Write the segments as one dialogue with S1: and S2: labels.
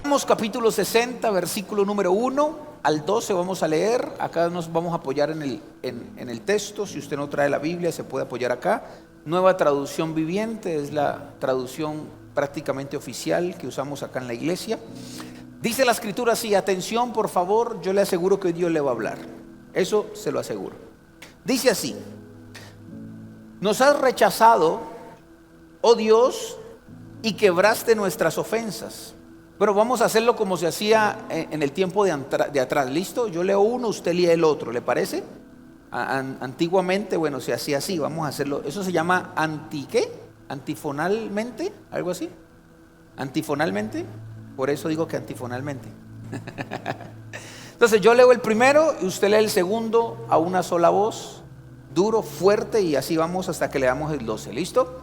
S1: Salmos capítulo 60, versículo número 1 al 12 vamos a leer. Acá nos vamos a apoyar en el texto. Si usted no trae la Biblia, se puede apoyar acá. Nueva Traducción Viviente es la traducción prácticamente oficial que usamos acá en la iglesia. Dice la escritura así, atención por favor, yo le aseguro que Dios le va a hablar. Eso se lo aseguro. Dice así: nos has rechazado, oh Dios, y quebraste nuestras ofensas. Bueno, vamos a hacerlo como se hacía en el tiempo de atrás. ¿Listo? Yo leo uno, usted lee el otro, ¿le parece? Antiguamente, bueno, se hacía así. Vamos a hacerlo. Eso se llama ¿qué? Antifonalmente, algo así. Antifonalmente. Por eso digo que antifonalmente. Entonces yo leo el primero y usted lee el segundo a una sola voz, duro, fuerte, y así vamos hasta que leamos el 12. ¿Listo?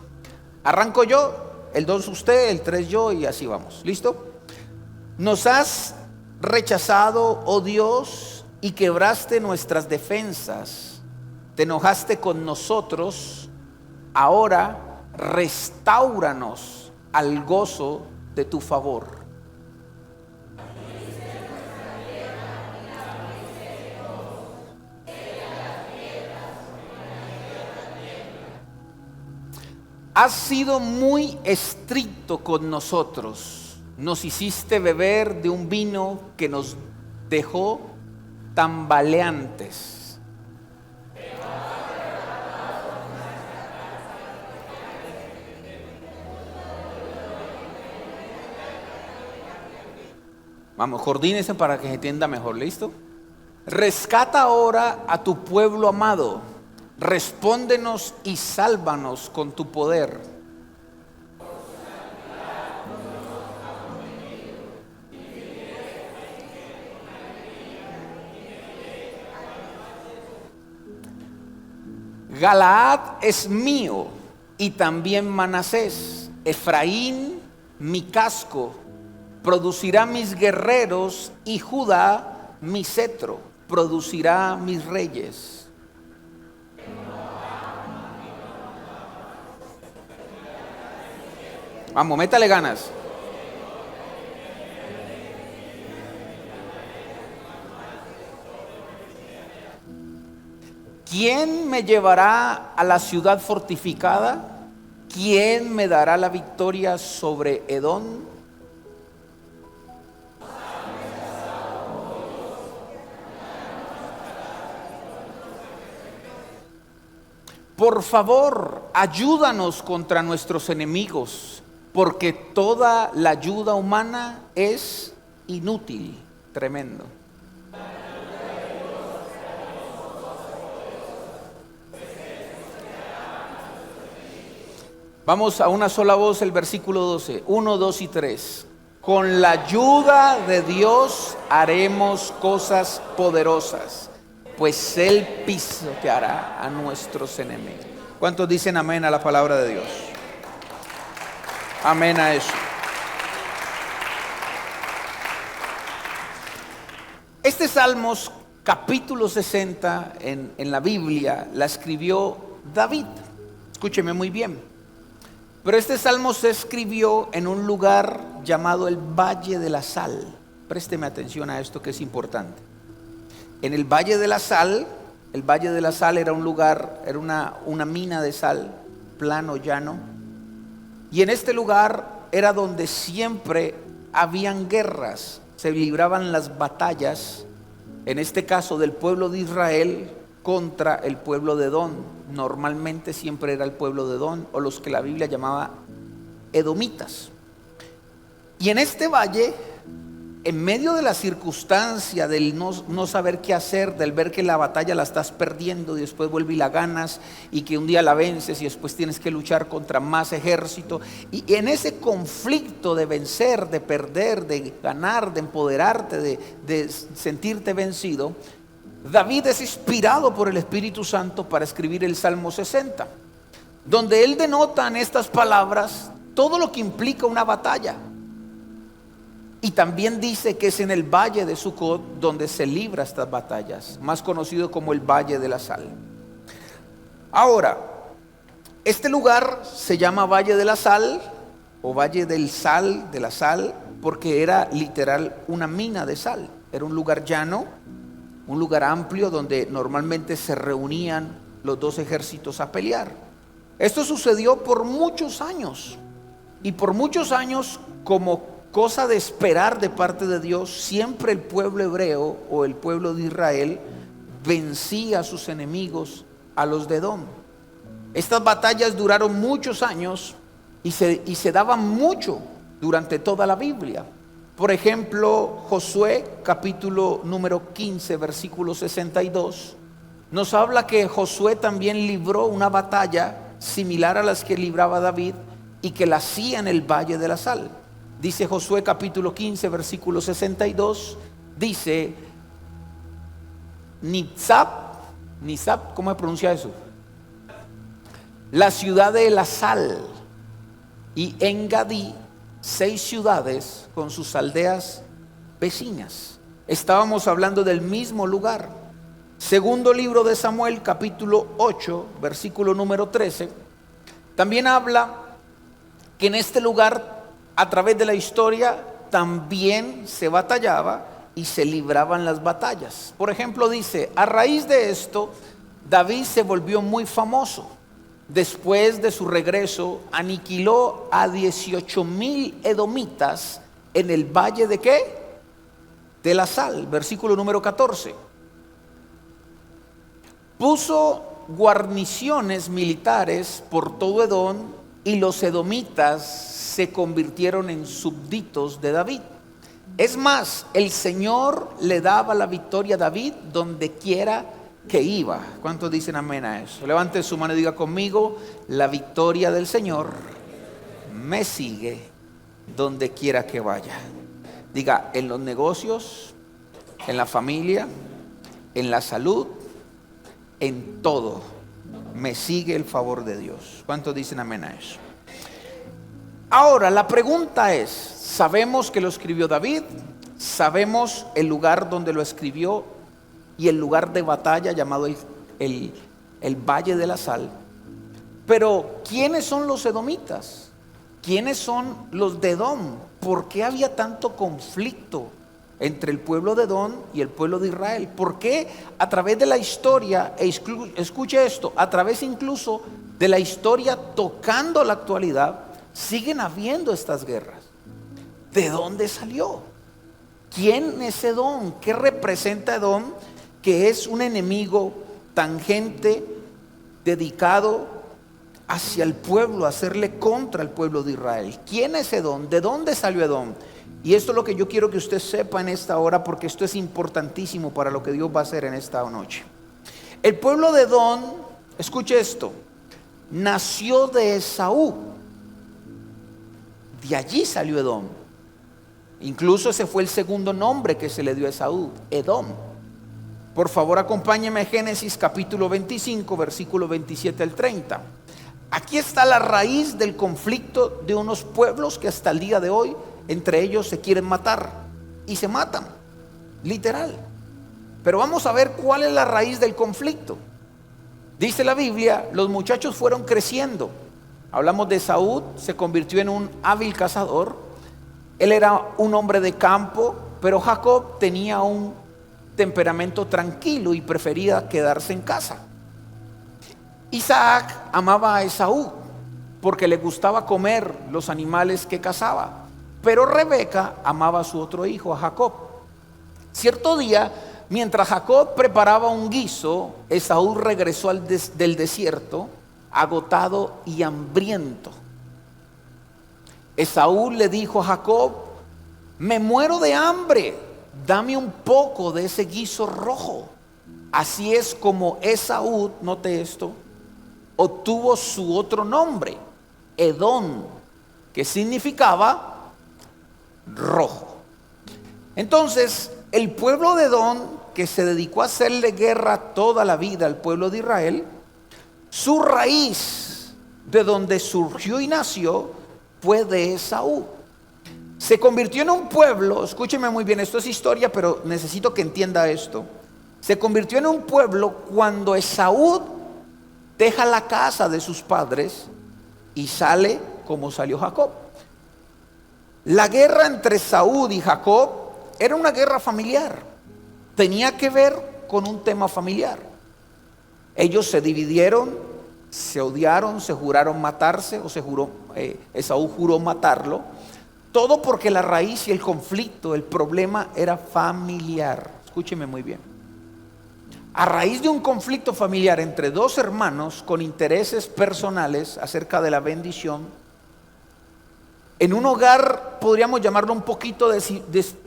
S1: Arranco yo, el 2 usted, el 3 yo, y así vamos. ¿Listo? Nos has rechazado, oh Dios, y quebraste nuestras defensas. Te enojaste con nosotros. Ahora restáuranos al gozo de tu favor. Has sido muy estricto con nosotros. Nos hiciste beber de un vino que nos dejó tambaleantes. Vamos, coordínense para que se entienda mejor. ¿Listo? Rescata ahora a tu pueblo amado. Respóndenos y sálvanos con tu poder. Galaad es mío y también Manasés. Efraín, mi casco, producirá mis guerreros, y Judá, mi cetro, producirá mis reyes. Vamos, métale ganas. ¿Quién me llevará a la ciudad fortificada? ¿Quién me dará la victoria sobre Edom? Por favor, ayúdanos contra nuestros enemigos, porque toda la ayuda humana es inútil. Tremendo. Vamos a una sola voz el versículo 12, 1, 2 y 3. Con la ayuda de Dios haremos cosas poderosas, pues Él pisoteará a nuestros enemigos. ¿Cuántos dicen amén a la palabra de Dios? Amén a eso. Este Salmos capítulo 60 en la Biblia la escribió David. Escúcheme muy bien. Pero este salmo se escribió en un lugar llamado el Valle de la Sal. Présteme atención a esto que es importante. En el Valle de la Sal, el Valle de la Sal era un lugar, era una mina de sal, plano, llano. Y en este lugar era donde siempre habían guerras, se libraban las batallas, en este caso del pueblo de Israel contra el pueblo de Edom. Normalmente siempre era el pueblo de Edom, o los que la Biblia llamaba edomitas. Y en este valle, en medio de la circunstancia del no saber qué hacer, del ver que la batalla la estás perdiendo y después vuelve y la ganas, y que un día la vences y después tienes que luchar contra más ejército, y en ese conflicto de vencer, de perder, de ganar, de empoderarte, de sentirte vencido, David es inspirado por el Espíritu Santo para escribir el Salmo 60, donde él denota en estas palabras todo lo que implica una batalla. Y también dice que es en el Valle de Sucot donde se libra estas batallas, más conocido como el Valle de la Sal. Ahora, este lugar se llama Valle de la Sal o Valle del Sal, de la Sal, porque era literal una mina de sal. Era un lugar llano, un lugar amplio donde normalmente se reunían los dos ejércitos a pelear. Esto sucedió por muchos años, y por muchos años, como cosa de esperar de parte de Dios, siempre el pueblo hebreo o el pueblo de Israel vencía a sus enemigos, a los de Edom. Estas batallas duraron muchos años y se daban mucho durante toda la Biblia. Por ejemplo, Josué capítulo número 15 versículo 62 nos habla que Josué también libró una batalla similar a las que libraba David y que la hacía en el Valle de la Sal. Dice Josué capítulo 15 versículo 62, dice: Nizab, ¿cómo se pronuncia eso? La ciudad de la sal, y Engadí, 6 ciudades con sus aldeas vecinas. Estábamos hablando del mismo lugar. Segundo libro de Samuel, capítulo 8, versículo número 13, también habla que en este lugar, a través de la historia, también se batallaba y se libraban las batallas. Por ejemplo, dice: a raíz de esto, David se volvió muy famoso. Después de su regreso, aniquiló a 18,000 edomitas en el valle de ¿qué? De la Sal, versículo número 14. Puso guarniciones militares por todo Edom, y los edomitas se convirtieron en súbditos de David. Es más, el Señor le daba la victoria a David donde quiera que iba. ¿Cuántos dicen amén a eso? Levante su mano y diga conmigo: la victoria del Señor me sigue donde quiera que vaya. Diga: en los negocios, en la familia, en la salud, en todo me sigue el favor de Dios. ¿Cuántos dicen amén a eso? Ahora la pregunta es: sabemos que lo escribió David, sabemos el lugar donde lo escribió y el lugar de batalla llamado el Valle de la Sal, pero ¿quiénes son los edomitas? ¿Quiénes son los de Edom? ¿Por qué había tanto conflicto entre el pueblo de Edom y el pueblo de Israel? ¿Por qué a través de la historia, escuche esto, a través incluso de la historia tocando la actualidad, siguen habiendo estas guerras? ¿De dónde salió? ¿Quién es Edom? ¿Qué representa Edom? Que es un enemigo tangente, dedicado hacia el pueblo, a hacerle contra el pueblo de Israel. ¿Quién es Edom? ¿De dónde salió Edom? Y esto es lo que yo quiero que usted sepa en esta hora, porque esto es importantísimo para lo que Dios va a hacer en esta noche. El pueblo de Edom, escuche esto, nació de Esaú. De allí salió Edom. Incluso ese fue el segundo nombre que se le dio a Esaú, Edom. Por favor, acompáñeme a Génesis capítulo 25, versículo 27 al 30. Aquí está la raíz del conflicto de unos pueblos que hasta el día de hoy entre ellos se quieren matar y se matan, literal. Pero vamos a ver cuál es la raíz del conflicto. Dice la Biblia: los muchachos fueron creciendo. Hablamos de Saúl, se convirtió en un hábil cazador. Él era un hombre de campo, pero Jacob tenía un temperamento tranquilo y prefería quedarse en casa. Isaac amaba a Esaú porque le gustaba comer los animales que cazaba, pero Rebeca amaba a su otro hijo, a Jacob. Cierto día, mientras Jacob preparaba un guiso, Esaú regresó del desierto, agotado y hambriento. Esaú le dijo a Jacob: me muero de hambre, dame un poco de ese guiso rojo. Así es como Esaú, note esto, obtuvo su otro nombre, Edom, que significaba rojo. Entonces, el pueblo de Edom, que se dedicó a hacerle guerra toda la vida al pueblo de Israel, su raíz, de donde surgió y nació, fue de Esaú. Se convirtió en un pueblo, escúcheme muy bien, esto es historia, pero necesito que entienda esto. Se convirtió en un pueblo cuando Esaú deja la casa de sus padres y sale como salió Jacob. La guerra entre Saúl y Jacob era una guerra familiar. Tenía que ver con un tema familiar. Ellos se dividieron, se odiaron, se juraron matarse, o Esaú juró matarlo. Todo porque la raíz y el conflicto, el problema era familiar. Escúcheme muy bien. A raíz de un conflicto familiar entre dos hermanos con intereses personales acerca de la bendición, en un hogar podríamos llamarlo un poquito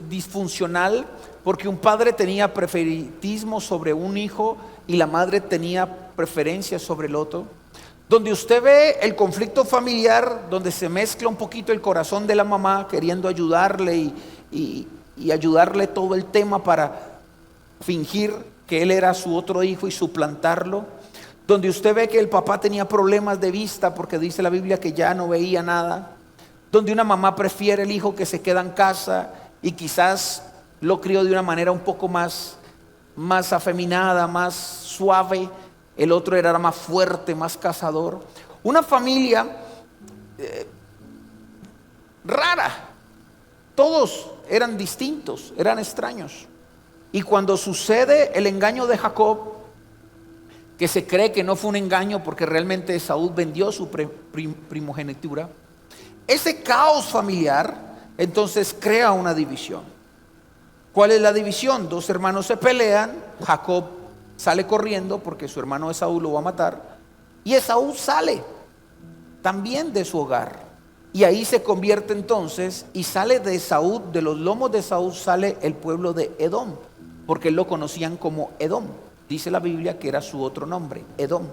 S1: disfuncional, porque un padre tenía preferitismo sobre un hijo y la madre tenía preferencia sobre el otro, donde usted ve el conflicto familiar, donde se mezcla un poquito el corazón de la mamá queriendo ayudarle y ayudarle todo el tema para fingir que él era su otro hijo y suplantarlo, donde usted ve que el papá tenía problemas de vista porque dice la Biblia que ya no veía nada, donde una mamá prefiere el hijo que se queda en casa y quizás lo crió de una manera un poco más afeminada, más suave, el otro era más fuerte, más cazador. Una familia rara, todos eran distintos, eran extraños. Y cuando sucede el engaño de Jacob, que se cree que no fue un engaño porque realmente Esaú vendió su primogenitura, ese caos familiar entonces crea una división. ¿Cuál es la división? Dos hermanos se pelean, Jacob sale corriendo porque su hermano Esaú lo va a matar, y Esaú sale también de su hogar, y ahí se convierte entonces, y sale de Esaú, de los lomos de Esaú sale el pueblo de Edom, porque lo conocían como Edom. Dice la Biblia que era su otro nombre, Edom.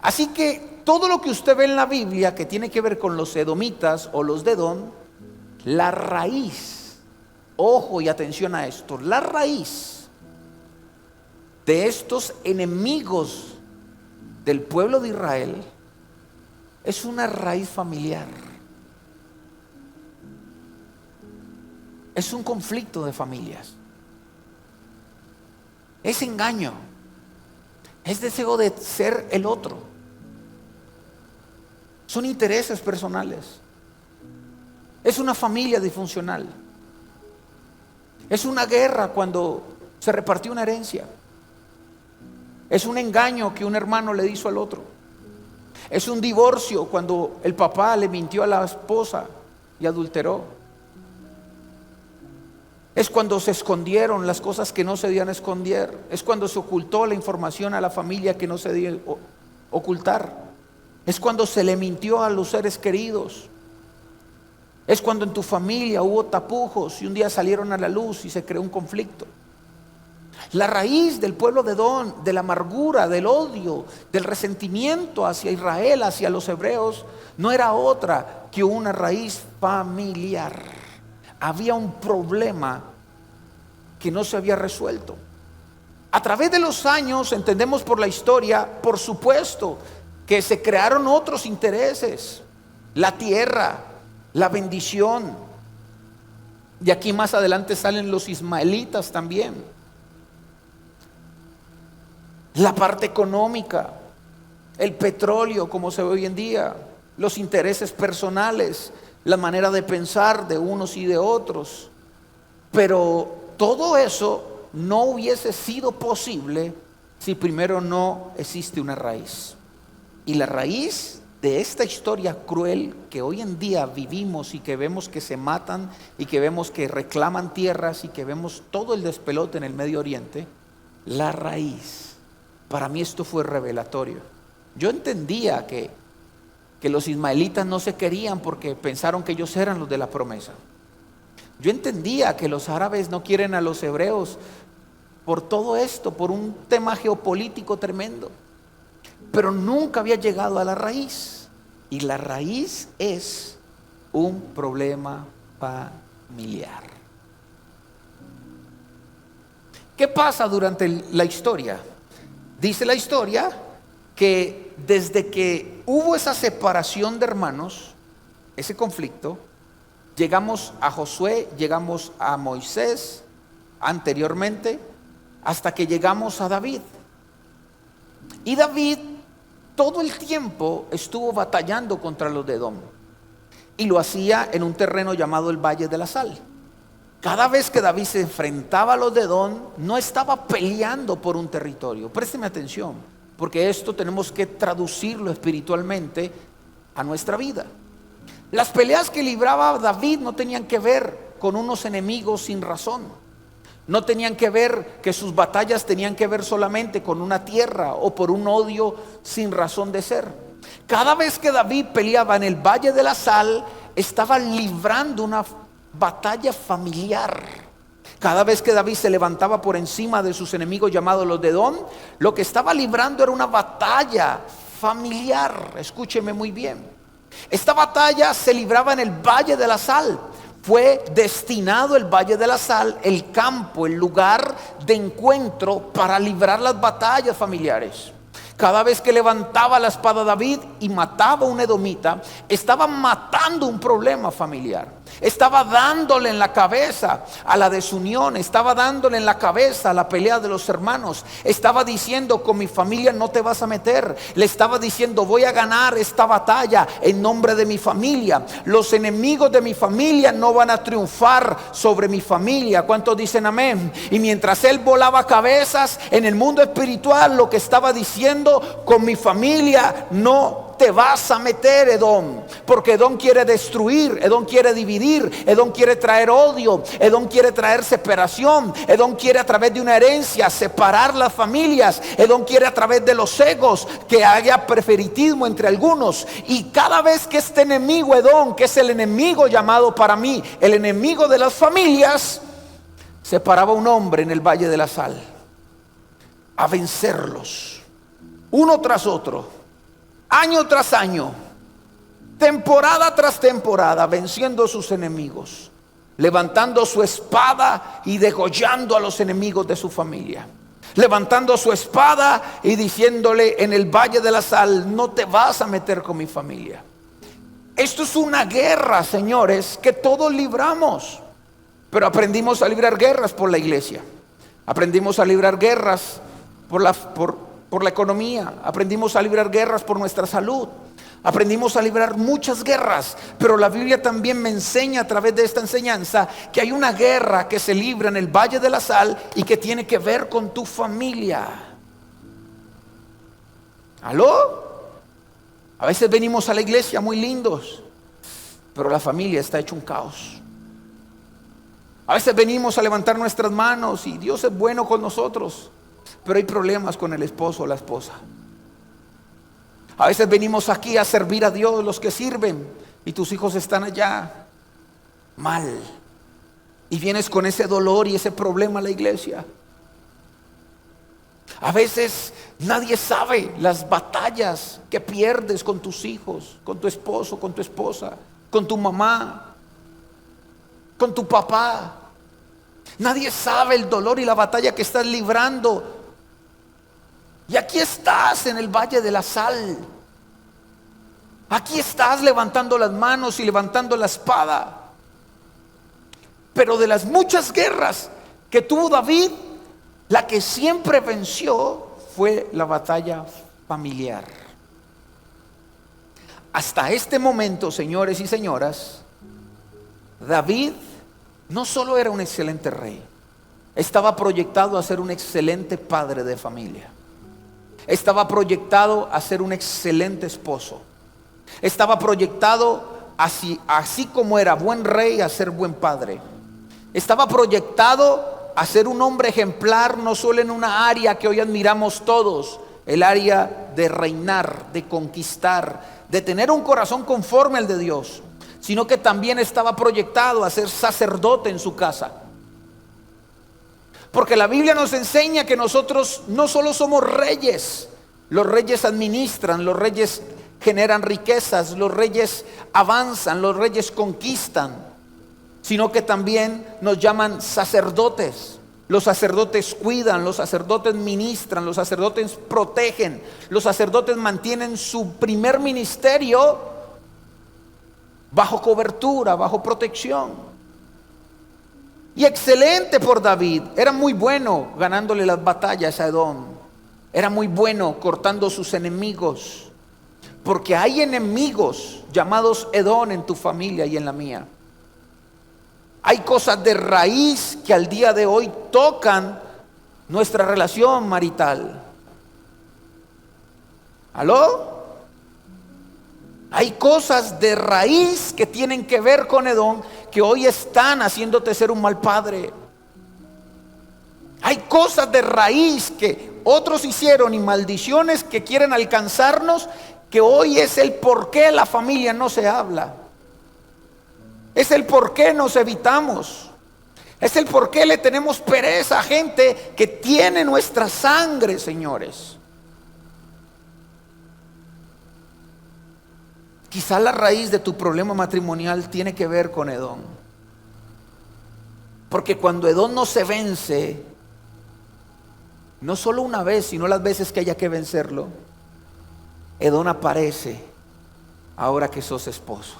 S1: Así que todo lo que usted ve en la Biblia que tiene que ver con los edomitas o los de Edom, la raíz, ojo y atención a esto, la raíz de estos enemigos del pueblo de Israel es una raíz familiar. Es un conflicto de familias. Es engaño. Es deseo de ser el otro. Son intereses personales. Es una familia disfuncional. Es una guerra cuando se repartió una herencia. Es un engaño que un hermano le hizo al otro. Es un divorcio cuando el papá le mintió a la esposa y adulteró. Es cuando se escondieron las cosas que no se debían esconder. Es cuando se ocultó la información a la familia que no se debía ocultar. Es cuando se le mintió a los seres queridos. Es cuando en tu familia hubo tapujos y un día salieron a la luz y se creó un conflicto. La raíz del pueblo de Edom, de la amargura, del odio, del resentimiento hacia Israel, hacia los hebreos, no era otra que una raíz familiar. Había un problema que no se había resuelto. A través de los años, entendemos por la historia, por supuesto, que se crearon otros intereses. La tierra, la bendición. Y aquí más adelante salen los ismaelitas también. La parte económica, el petróleo como se ve hoy en día, los intereses personales, la manera de pensar de unos y de otros. Pero todo eso no hubiese sido posible si primero no existe una raíz. Y la raíz de esta historia cruel que hoy en día vivimos y que vemos que se matan y que vemos que reclaman tierras y que vemos todo el despelote en el Medio Oriente, la raíz. Para mí esto fue revelatorio. Yo entendía que los ismaelitas no se querían porque pensaron que ellos eran los de la promesa. Yo entendía que los árabes no quieren a los hebreos por todo esto, por un tema geopolítico tremendo. Pero nunca había llegado a la raíz. Y la raíz es un problema familiar. ¿Qué pasa durante la historia? Dice la historia que desde que hubo esa separación de hermanos, ese conflicto, llegamos a Josué, llegamos a Moisés anteriormente, hasta que llegamos a David. Y David todo el tiempo estuvo batallando contra los de Edom. y lo hacía en un terreno llamado el Valle de la Sal. Cada vez que David se enfrentaba a los de Edom, no estaba peleando por un territorio. Présteme atención, porque esto tenemos que traducirlo espiritualmente a nuestra vida. Las peleas que libraba David no tenían que ver con unos enemigos sin razón. No tenían que ver que sus batallas tenían que ver solamente con una tierra o por un odio sin razón de ser. Cada vez que David peleaba en el Valle de la Sal, estaba librando una batalla familiar. Cada vez que David se levantaba por encima de sus enemigos llamados los de Edom, lo que estaba librando era una batalla familiar. Escúcheme muy bien. Esta batalla se libraba en el Valle de la Sal. Fue destinado el Valle de la Sal, el campo, el lugar de encuentro para librar las batallas familiares. Cada vez que levantaba la espada David y mataba a un edomita, estaba matando un problema familiar. Estaba dándole en la cabeza a la desunión, estaba dándole en la cabeza a la pelea de los hermanos. Estaba diciendo: con mi familia no te vas a meter. Le estaba diciendo: voy a ganar esta batalla en nombre de mi familia. Los enemigos de mi familia no van a triunfar sobre mi familia. ¿Cuántos dicen amén? Y mientras él volaba cabezas en el mundo espiritual, lo que estaba diciendo: con mi familia no te vas a meter, Edom, porque Edom quiere destruir, Edom quiere dividir, Edom quiere traer odio, Edom quiere traer separación, Edom quiere a través de una herencia separar las familias, Edom quiere a través de los egos que haya preferitismo entre algunos. Y cada vez que este enemigo Edom, que es el enemigo llamado para mí el enemigo de las familias, separaba a un hombre en el Valle de la Sal a vencerlos uno tras otro, año tras año, temporada tras temporada, venciendo a sus enemigos, levantando su espada y degollando a los enemigos de su familia, levantando su espada y diciéndole en el Valle de la Sal: no te vas a meter con mi familia. Esto es una guerra, señores, que todos libramos, pero aprendimos a librar guerras por la iglesia, aprendimos a librar guerras por la economía, aprendimos a librar guerras por nuestra salud, aprendimos a librar muchas guerras. Pero la Biblia también me enseña a través de esta enseñanza que hay una guerra que se libra en el Valle de la Sal y que tiene que ver con tu familia. ¿Aló? A veces venimos a la iglesia muy lindos, pero la familia está hecho un caos. A veces venimos a levantar nuestras manos y Dios es bueno con nosotros, pero hay problemas con el esposo o la esposa. A veces venimos aquí a servir a Dios, los que sirven, y tus hijos están allá mal, y vienes con ese dolor y ese problema a la iglesia. A veces nadie sabe las batallas que pierdes con tus hijos, con tu esposo, con tu esposa, con tu mamá, con tu papá. Nadie sabe el dolor y la batalla que estás librando. Y aquí estás en el Valle de la Sal. Aquí estás levantando las manos y levantando la espada. Pero de las muchas guerras que tuvo David, la que siempre venció fue la batalla familiar. Hasta este momento, señores y señoras, David no solo era un excelente rey, estaba proyectado a ser un excelente padre de familia. Estaba proyectado a ser un excelente esposo. Estaba proyectado así como era buen rey, a ser buen padre. Estaba proyectado a ser un hombre ejemplar, no solo en una área que hoy admiramos todos, el área de reinar, de conquistar, de tener un corazón conforme al de Dios, sino que también estaba proyectado a ser sacerdote en su casa. Porque la Biblia nos enseña que nosotros no solo somos reyes, los reyes administran, los reyes generan riquezas, los reyes avanzan, los reyes conquistan, sino que también nos llaman sacerdotes. Los sacerdotes cuidan, los sacerdotes ministran, los sacerdotes protegen, los sacerdotes mantienen su primer ministerio bajo cobertura, bajo protección. Y excelente por David, era muy bueno ganándole las batallas a Edom, era muy bueno cortando sus enemigos, Porque hay enemigos llamados Edom en tu familia y en la mía. Hay cosas de raíz que al día de hoy tocan nuestra relación marital. ¿Aló? Hay cosas de raíz que tienen que ver con Edom que hoy están haciéndote ser un mal padre. Hay cosas de raíz que otros hicieron y maldiciones que quieren alcanzarnos, que hoy es el por qué la familia no se habla. Es el por qué nos evitamos. Es el por qué le tenemos pereza a gente que tiene nuestra sangre, señores. Quizá la raíz de tu problema matrimonial tiene que ver con Edom. Porque cuando Edom no se vence, no solo una vez, sino las veces que haya que vencerlo, Edom aparece ahora que sos esposo.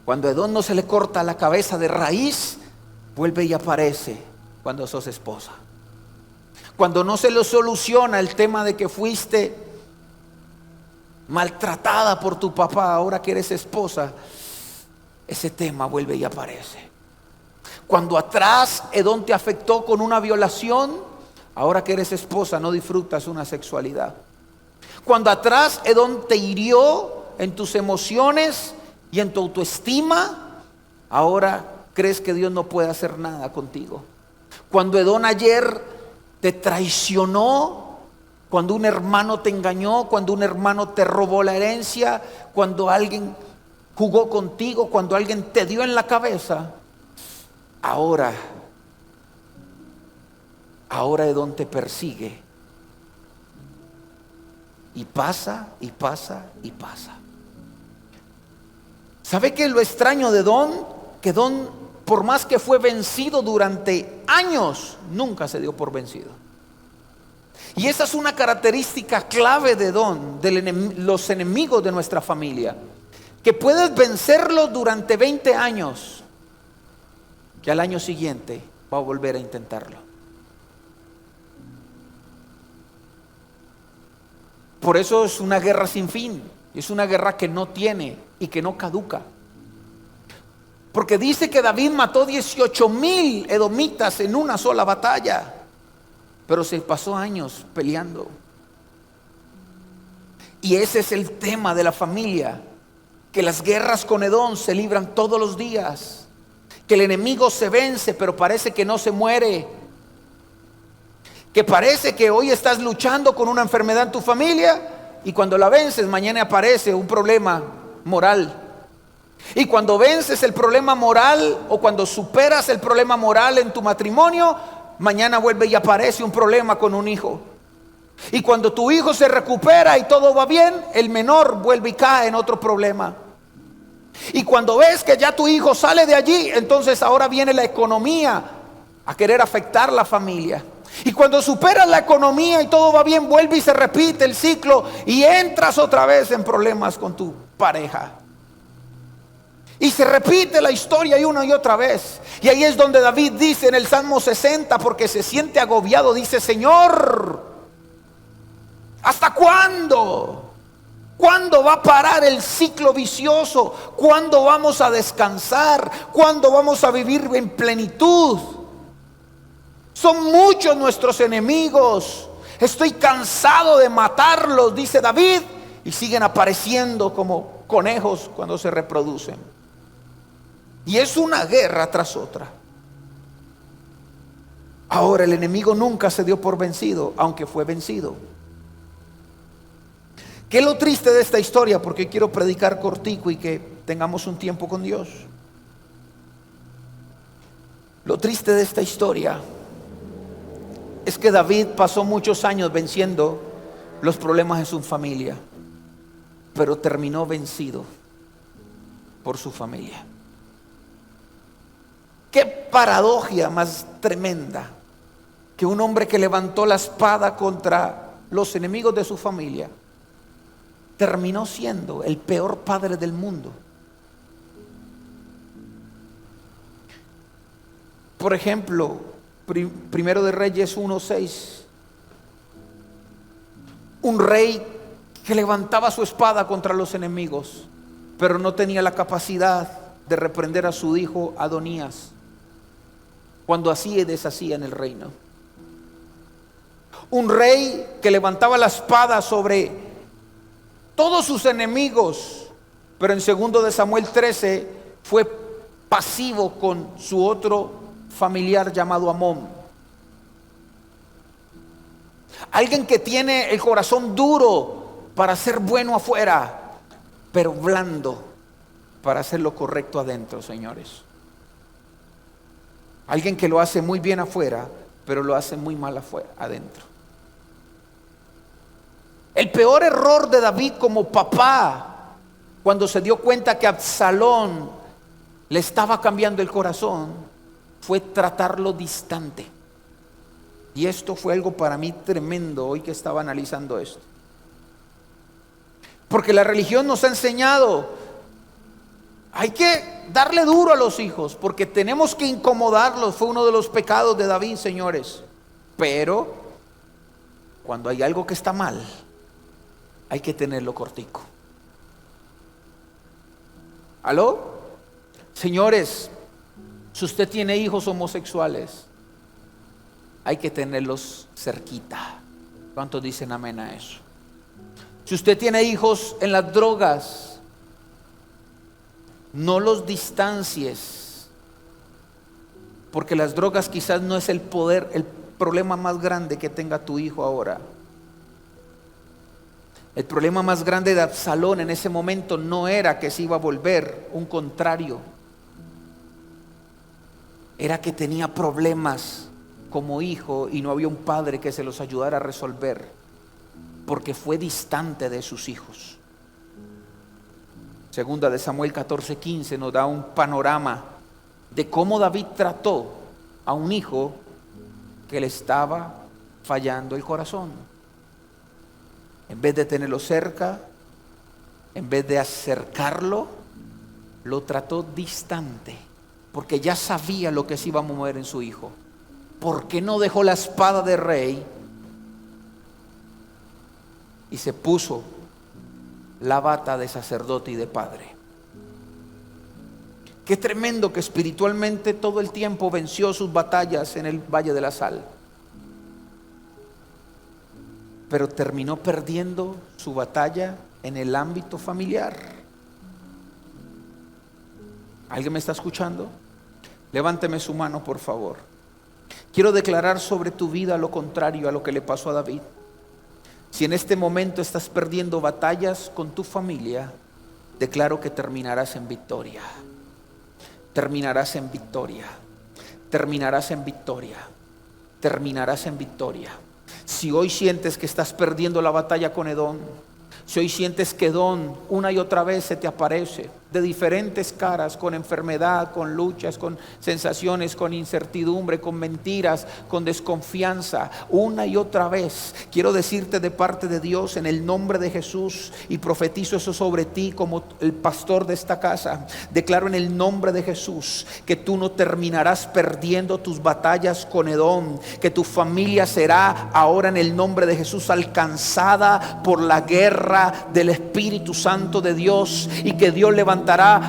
S1: Cuando Edom no se le corta la cabeza de raíz, vuelve y aparece cuando sos esposa. Cuando no se le soluciona el tema de que fuiste maltratada por tu papá, ahora que eres esposa, ese tema vuelve y aparece. Cuando atrás Edom te afectó con una violación, ahora que eres esposa no disfrutas una sexualidad. Cuando atrás Edom te hirió en tus emociones y en tu autoestima, ahora crees que Dios no puede hacer nada contigo. Cuando Edom ayer te traicionó, cuando un hermano te engañó, cuando un hermano te robó la herencia, cuando alguien jugó contigo, cuando alguien te dio en la cabeza, ahora Edom te persigue. Y pasa, y pasa, y pasa. ¿Sabe qué es lo extraño de Edom? Que Edom, por más que fue vencido durante años, nunca se dio por vencido. Y esa es una característica clave de Edom, de los enemigos de nuestra familia. Que puedes vencerlos durante 20 años, que al año siguiente va a volver a intentarlo. Por eso es una guerra sin fin. Es una guerra que no tiene y que no caduca. Porque dice que David mató 18,000 edomitas en una sola batalla. Pero se pasó años peleando. Y ese es el tema de la familia. Que las guerras con Edom se libran todos los días. Que el enemigo se vence, pero parece que no se muere. Que parece que hoy estás luchando con una enfermedad en tu familia y cuando la vences mañana aparece un problema moral. Y cuando vences el problema moral o cuando superas el problema moral en tu matrimonio, mañana vuelve y aparece un problema con un hijo. Y cuando tu hijo se recupera y todo va bien, el menor vuelve y cae en otro problema. Y cuando ves que ya tu hijo sale de allí, entonces ahora viene la economía a querer afectar la familia. Y cuando superas la economía y todo va bien, vuelve y se repite el ciclo y entras otra vez en problemas con tu pareja. Y se repite la historia y una y otra vez. Y ahí es donde David dice en el Salmo 60, porque se siente agobiado, dice: Señor, ¿hasta cuándo? ¿Cuándo va a parar el ciclo vicioso? ¿Cuándo vamos a descansar? ¿Cuándo vamos a vivir en plenitud? Son muchos nuestros enemigos. Estoy cansado de matarlos, dice David, y siguen apareciendo como conejos cuando se reproducen. Y es una guerra tras otra. Ahora, el enemigo nunca se dio por vencido, aunque fue vencido. ¿Qué es lo triste de esta historia? Porque quiero predicar cortico y que tengamos un tiempo con Dios. Lo triste de esta historia es que David pasó muchos años venciendo los problemas en su familia, pero terminó vencido por su familia. Qué paradoja más tremenda que un hombre que levantó la espada contra los enemigos de su familia terminó siendo el peor padre del mundo. Por ejemplo, Primero de Reyes 1:6. Un rey que levantaba su espada contra los enemigos, pero no tenía la capacidad de reprender a su hijo Adonías cuando hacía y deshacía en el reino. Un rey que levantaba la espada sobre todos sus enemigos, pero en 2 de Samuel 13 fue pasivo con su otro familiar llamado Amón. Alguien que tiene el corazón duro para ser bueno afuera, pero blando para hacer lo correcto adentro, señores. Alguien que lo hace muy bien afuera, pero lo hace muy mal afuera, adentro. El peor error de David como papá, cuando se dio cuenta que Absalón le estaba cambiando el corazón, fue tratarlo distante. Y esto fue algo para mí tremendo hoy que estaba analizando esto. Porque la religión nos ha enseñado, hay que darle duro a los hijos, porque tenemos que incomodarlos. Fue uno de los pecados de David, señores. Pero cuando hay algo que está mal, hay que tenerlo cortico. ¿Aló? Señores, si usted tiene hijos homosexuales, hay que tenerlos cerquita. ¿Cuántos dicen amén a eso? Si usted tiene hijos en las drogas, no los distancies, porque las drogas quizás no es el problema más grande que tenga tu hijo ahora. El problema más grande de Absalón en ese momento no era que se iba a volver un contrario, era que tenía problemas como hijo y no había un padre que se los ayudara a resolver, porque fue distante de sus hijos. 2 de Samuel 14:15 nos da un panorama de cómo David trató a un hijo que le estaba fallando el corazón. En vez de tenerlo cerca, en vez de acercarlo, lo trató distante, porque ya sabía lo que se iba a mover en su hijo. ¿Por qué no dejó la espada de rey y se puso la bata de sacerdote y de padre? Qué tremendo que espiritualmente todo el tiempo venció sus batallas en el Valle de la Sal, pero terminó perdiendo su batalla en el ámbito familiar. ¿Alguien me está escuchando? Levánteme su mano, por favor. Quiero declarar sobre tu vida lo contrario a lo que le pasó a David. Si en este momento estás perdiendo batallas con tu familia, declaro que terminarás en victoria. Terminarás en victoria. Terminarás en victoria. Terminarás en victoria. Si hoy sientes que estás perdiendo la batalla con Edom, si hoy sientes que Edom una y otra vez se te aparece de diferentes caras, con enfermedad, con luchas, con sensaciones, con incertidumbre, con mentiras, con desconfianza, una y otra vez, quiero decirte de parte de Dios en el nombre de Jesús, y profetizo eso sobre ti como el pastor de esta casa. Declaro en el nombre de Jesús que tú no terminarás perdiendo tus batallas con Edom, que tu familia será ahora en el nombre de Jesús alcanzada por la guerra del Espíritu Santo de Dios, y que Dios levantará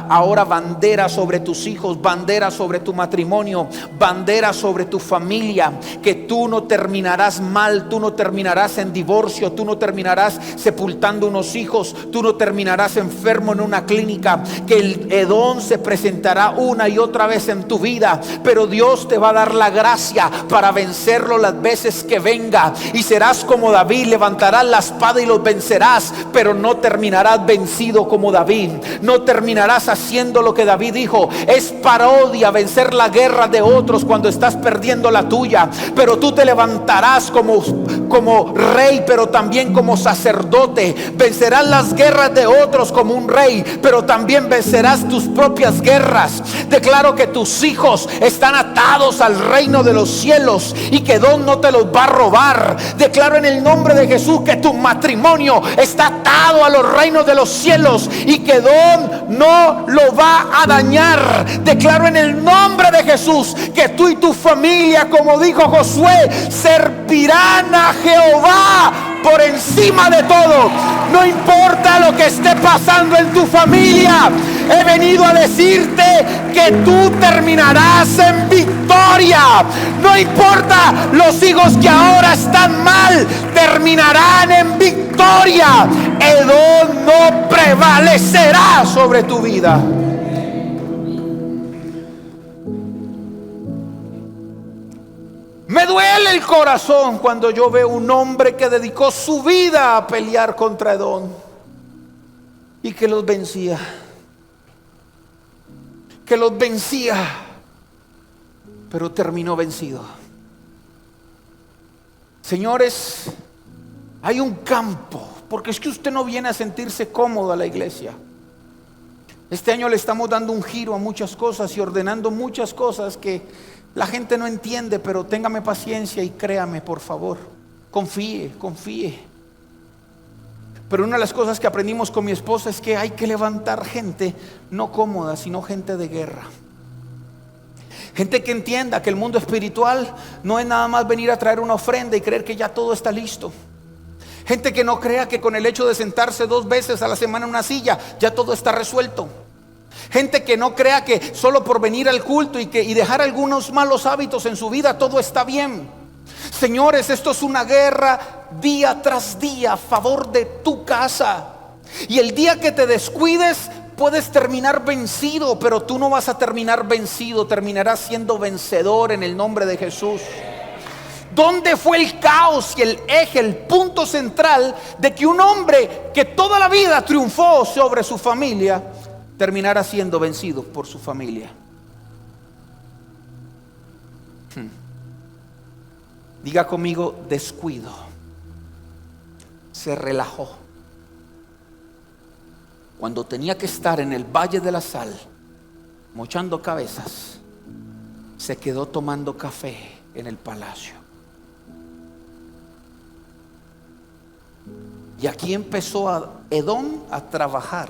S1: ahora bandera sobre tus hijos, bandera sobre tu matrimonio, bandera sobre tu familia, que tú no terminarás mal, tú no terminarás en divorcio, tú no terminarás sepultando unos hijos, tú no terminarás enfermo en una clínica, que el Edom se presentará una y otra vez en tu vida, pero Dios te va a dar la gracia para vencerlo las veces que venga, y serás como David, levantarás la espada y los vencerás, pero no terminarás vencido como David, no terminarás haciendo lo que David dijo. Es parodia vencer la guerra de otros cuando estás perdiendo la tuya, pero tú te levantarás como rey, pero también como sacerdote. Vencerás las guerras de otros como un rey, pero también vencerás tus propias guerras. Declaro que tus hijos están atados al reino de los cielos y que Edom no te los va a robar. Declaro en el nombre de Jesús que tu matrimonio está atado a los reinos de los cielos y que Edom no lo va a dañar. Declaro en el nombre de Jesús que tú y tu familia, como dijo Josué, servirán a Jehová por encima de todo. No importa lo que esté pasando en tu familia, he venido a decirte que tú terminarás en victoria. No importa los hijos que ahora están mal, terminarán en victoria. Edom no prevalecerá sobre tu vida. Me duele el corazón cuando yo veo un hombre que dedicó su vida a pelear contra Edom y que los vencía. Pero terminó vencido. Señores, hay un campo, porque es que usted no viene a sentirse cómodo a la iglesia. Este año le estamos dando un giro a muchas cosas y ordenando muchas cosas que la gente no entiende, pero téngame paciencia y créame, por favor. Confíe. Pero una de las cosas que aprendimos con mi esposa es que hay que levantar gente no cómoda, sino gente de guerra. Gente que entienda que el mundo espiritual no es nada más venir a traer una ofrenda y creer que ya todo está listo. Gente que no crea que con el hecho de sentarse 2 veces a la semana en una silla ya todo está resuelto. Gente que no crea que solo por venir al culto y dejar algunos malos hábitos en su vida todo está bien. Señores, esto es una guerra día tras día a favor de tu casa. Y el día que te descuides puedes terminar vencido, pero tú no vas a terminar vencido, terminarás siendo vencedor en el nombre de Jesús. ¿Dónde fue el caos y el eje, el punto central de que un hombre que toda la vida triunfó sobre su familia terminará siendo vencido por su familia? Diga conmigo: descuido. Se relajó. Cuando tenía que estar en el Valle de la Sal mochando cabezas, se quedó tomando café en el palacio. Y aquí empezó Edom a trabajar.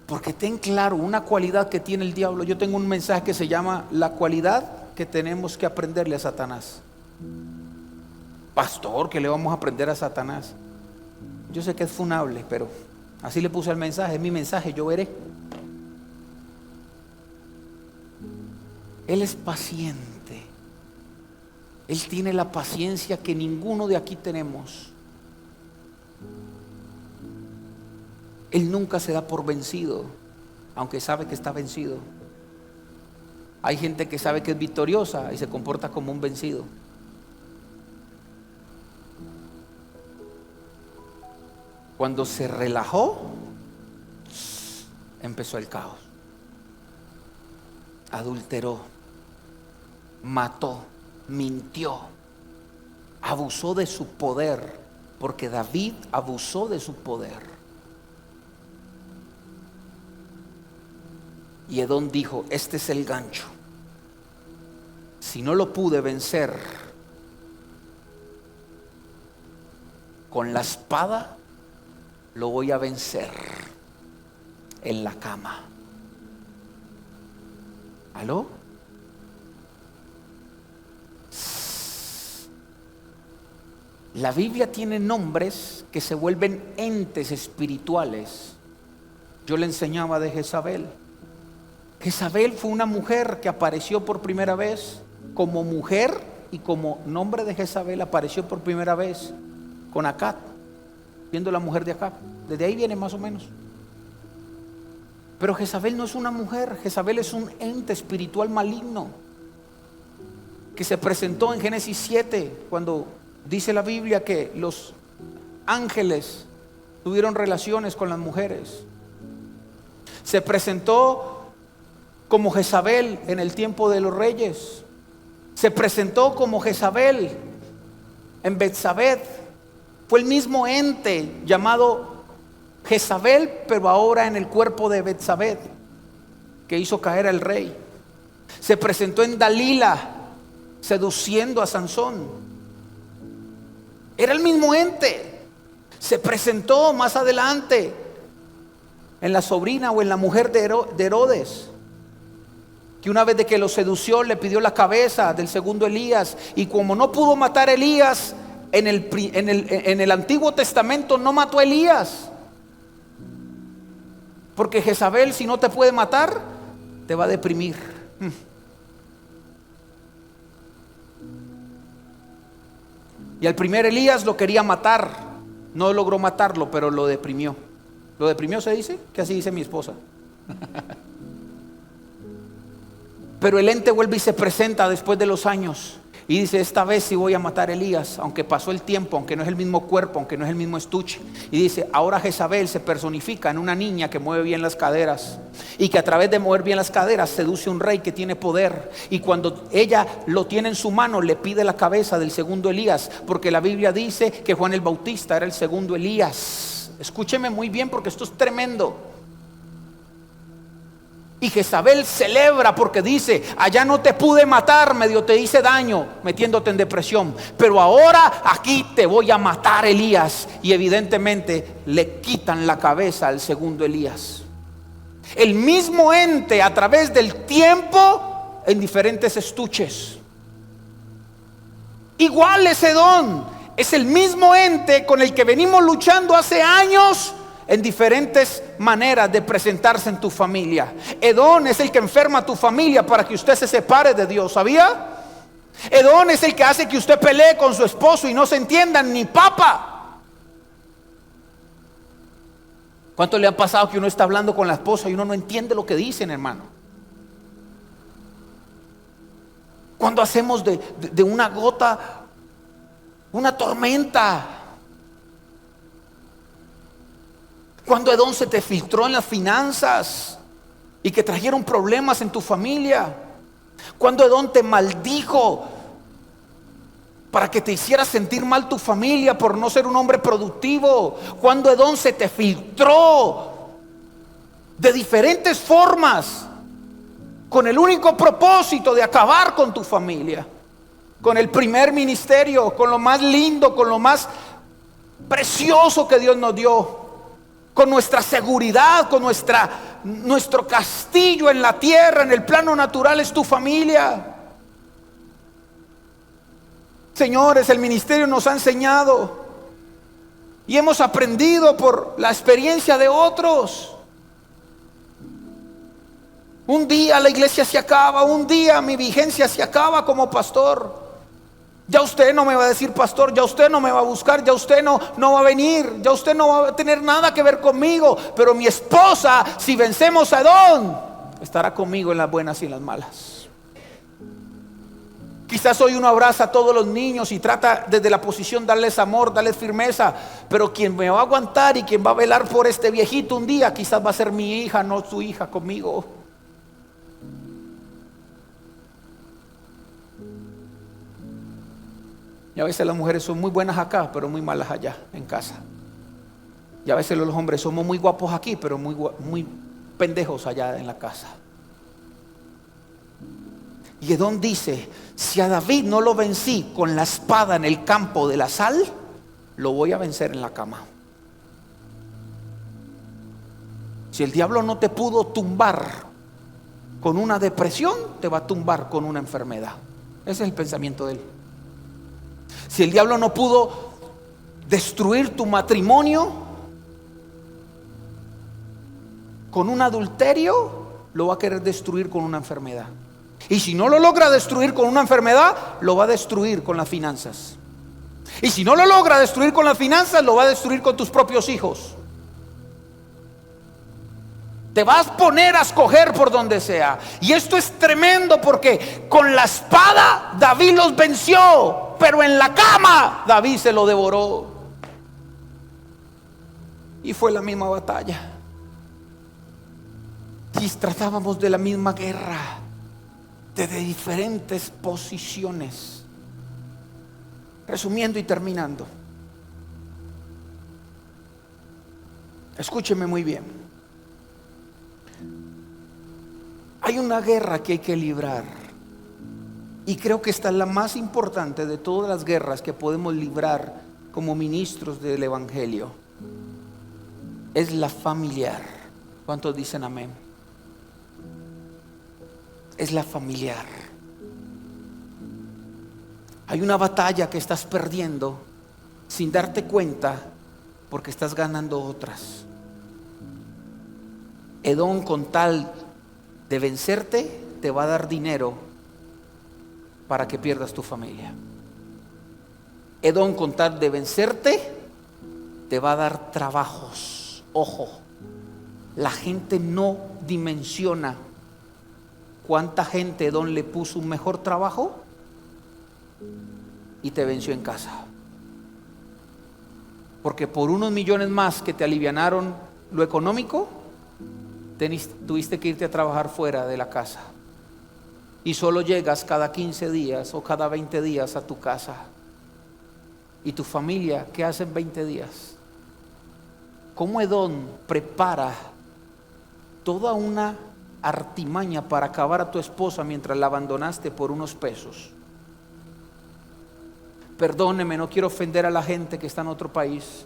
S1: Porque ten claro una cualidad que tiene el diablo. Yo tengo un mensaje que se llama la cualidad que tenemos que aprenderle a Satanás. Pastor, ¿qué le vamos a aprender a Satanás? Yo sé que es funable, pero así le puse el mensaje. Es mi mensaje, yo veré. Él es paciente. Él tiene la paciencia que ninguno de aquí tenemos. Él nunca se da por vencido, aunque sabe que está vencido. Hay gente que sabe que es victoriosa y se comporta como un vencido. Cuando se relajó, empezó el caos. Adulteró, mató, mintió, abusó de su poder, porque David abusó de su poder. Y Edom dijo: este es el gancho. Si no lo pude vencer con la espada, lo voy a vencer en la cama. ¿Aló? La Biblia tiene nombres que se vuelven entes espirituales. Yo le enseñaba de Jezabel. Jezabel fue una mujer que apareció por primera vez como mujer, y como nombre de Jezabel apareció por primera vez con Acab, siendo la mujer de Acab. Desde ahí viene más o menos. Pero Jezabel no es una mujer. Jezabel es un ente espiritual maligno que se presentó en Génesis 7, cuando dice la Biblia que los ángeles tuvieron relaciones con las mujeres. Se presentó como Jezabel en el tiempo de los reyes. Se presentó como Jezabel en Betsabé. Fue el mismo ente llamado Jezabel, pero ahora en el cuerpo de Betsabé, que hizo caer al rey. Se presentó en Dalila, seduciendo a Sansón. Era el mismo ente. Se presentó más adelante en la sobrina o en la mujer de Herodes, que una vez de que lo sedució le pidió la cabeza del segundo Elías, y como no pudo matar a Elías, en el Antiguo Testamento no mató a Elías. Porque Jezabel, si no te puede matar, te va a deprimir. Y al primer Elías lo quería matar. No logró matarlo, pero lo deprimió. ¿Lo deprimió se dice? Que así dice mi esposa. Pero el ente vuelve y se presenta después de los años y dice: esta vez sí voy a matar a Elías, aunque pasó el tiempo, aunque no es el mismo cuerpo, aunque no es el mismo estuche. Y dice: ahora Jezabel se personifica en una niña que mueve bien las caderas, y que a través de mover bien las caderas seduce a un rey que tiene poder. Y cuando ella lo tiene en su mano, le pide la cabeza del segundo Elías, porque la Biblia dice que Juan el Bautista era el segundo Elías. Escúcheme muy bien, porque esto es tremendo. Y Jezabel celebra porque dice: allá no te pude matar, medio te hice daño metiéndote en depresión, pero ahora aquí te voy a matar, Elías. Y evidentemente le quitan la cabeza al segundo Elías. El mismo ente a través del tiempo en diferentes estuches. Igual es Edom, es el mismo ente con el que venimos luchando hace años, en diferentes maneras de presentarse en tu familia. Edom es el que enferma a tu familia para que usted se separe de Dios, ¿sabía? Edom es el que hace que usted pelee con su esposo y no se entiendan ni papa. ¿Cuánto le ha pasado que uno está hablando con la esposa y uno no entiende lo que dicen, hermano? Cuando hacemos de una gota una tormenta. Cuando Edom se te filtró en las finanzas y que trajeron problemas en tu familia. Cuando Edom te maldijo para que te hiciera sentir mal tu familia por no ser un hombre productivo. Cuando Edom se te filtró de diferentes formas con el único propósito de acabar con tu familia, con el primer ministerio, con lo más lindo, con lo más precioso que Dios nos dio, con nuestra seguridad, con nuestro castillo en la tierra, en el plano natural es tu familia. Señores, el ministerio nos ha enseñado y hemos aprendido por la experiencia de otros. Un día la iglesia se acaba, un día mi vigencia se acaba como pastor. Ya usted no me va a decir pastor, ya usted no me va a buscar, ya usted no va a venir, ya usted no va a tener nada que ver conmigo. Pero mi esposa, si vencemos a Edom, estará conmigo en las buenas y en las malas. Quizás hoy uno abraza a todos los niños y trata desde la posición darles amor, darles firmeza, pero quien me va a aguantar y quien va a velar por este viejito un día, quizás va a ser mi hija, no su hija conmigo. Y a veces las mujeres son muy buenas acá, pero muy malas allá en casa. Y a veces los hombres somos muy guapos aquí, pero muy pendejos allá en la casa. Y Edom dice: si a David no lo vencí con la espada en el campo de la sal, lo voy a vencer en la cama. Si el diablo no te pudo tumbar con una depresión, te va a tumbar con una enfermedad. Ese es el pensamiento de él. Si el diablo no pudo destruir tu matrimonio con un adulterio, lo va a querer destruir con una enfermedad. Y si no lo logra destruir con una enfermedad, lo va a destruir con las finanzas. Y si no lo logra destruir con las finanzas, lo va a destruir con tus propios hijos. Te vas a poner a escoger por donde sea. Y esto es tremendo, porque con la espada David los venció, pero en la cama David se lo devoró. Y fue la misma batalla. Y tratábamos de la misma guerra, de diferentes posiciones. Resumiendo y terminando, escúcheme muy bien. Hay una guerra que hay que librar, y creo que esta es la más importante de todas las guerras que podemos librar como ministros del evangelio. Es la familiar. ¿Cuántos dicen amén? Es la familiar. Hay una batalla que estás perdiendo sin darte cuenta, porque estás ganando otras. Edom, con tal de vencerte, te va a dar dinero para que pierdas tu familia. Edom, con tal de vencerte, te va a dar trabajos. Ojo, la gente no dimensiona cuánta gente Edom le puso un mejor trabajo y te venció en casa. Porque por unos millones más que te alivianaron lo económico, tuviste que irte a trabajar fuera de la casa. Y solo llegas cada 15 días o cada 20 días a tu casa. ¿Y tu familia qué hace en 20 días? ¿Cómo Edom prepara toda una artimaña para acabar a tu esposa mientras la abandonaste por unos pesos? Perdóneme, no quiero ofender a la gente que está en otro país.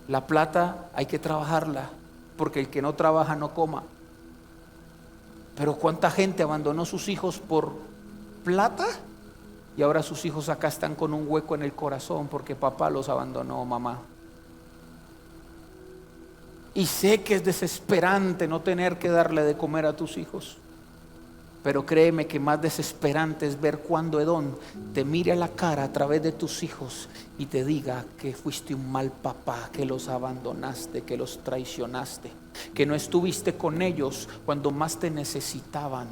S1: La plata hay que trabajarla, porque el que no trabaja no coma. Pero ¿cuánta gente abandonó sus hijos por plata? Y ahora sus hijos acá están con un hueco en el corazón porque papá los abandonó, mamá. Y sé que es desesperante no tener que darle de comer a tus hijos. Pero créeme que más desesperante es ver cuando Edom te mire a la cara a través de tus hijos y te diga que fuiste un mal papá, que los abandonaste, que los traicionaste, que no estuviste con ellos cuando más te necesitaban.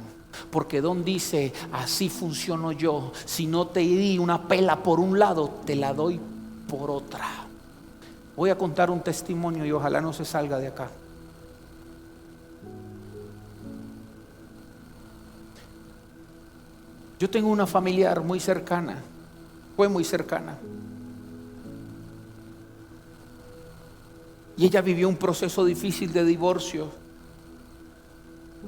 S1: Porque Edom dice, así funciono yo, si no te di una pela por un lado, te la doy por otra. Voy a contar un testimonio y ojalá no se salga de acá. Yo tengo una familiar muy cercana, fue muy cercana. Y ella vivió un proceso difícil de divorcio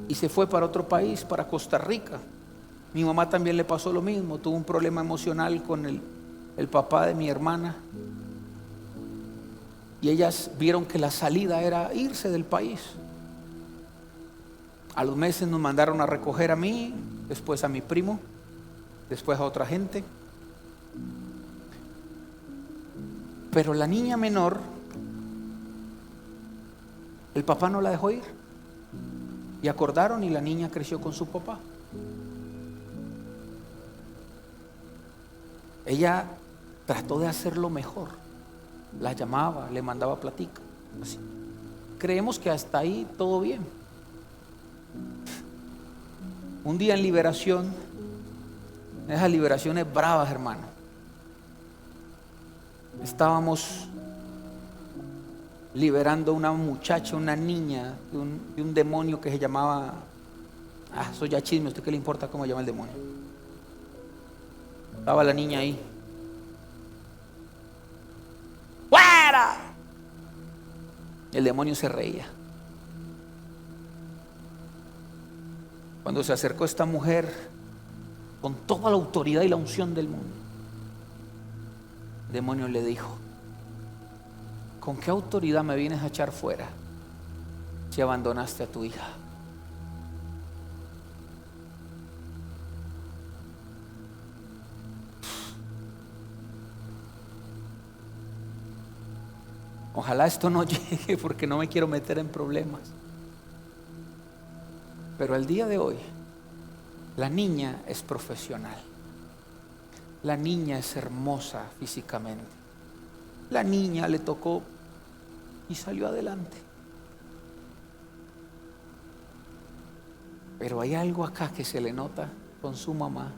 S1: y se fue para otro país, para Costa Rica. Mi mamá también le pasó lo mismo, tuvo un problema emocional con el papá de mi hermana. Y ellas vieron que la salida era irse del país. A los meses nos mandaron a recoger a mí, después a mi primo, después a otra gente. Pero la niña menor, el papá no la dejó ir. Y acordaron y la niña creció con su papá. Ella trató de hacerlo mejor. La llamaba, le mandaba platica. Así. Creemos que hasta ahí todo bien. Un día en liberación, esas liberaciones bravas, hermano, estábamos liberando a una muchacha, una niña de un demonio que se llamaba, eso ya chisme, ¿a usted qué le importa cómo se llama el demonio? Estaba la niña ahí. ¡Fuera! El demonio se reía. Cuando se acercó esta mujer con toda la autoridad y la unción del mundo, el demonio le dijo: ¿con qué autoridad me vienes a echar fuera si abandonaste a tu hija? Ojalá esto no llegue porque no me quiero meter en problemas. Pero al día de hoy, la niña es profesional. La niña es hermosa físicamente. La niña le tocó y salió adelante. Pero hay algo acá que se le nota con su mamá,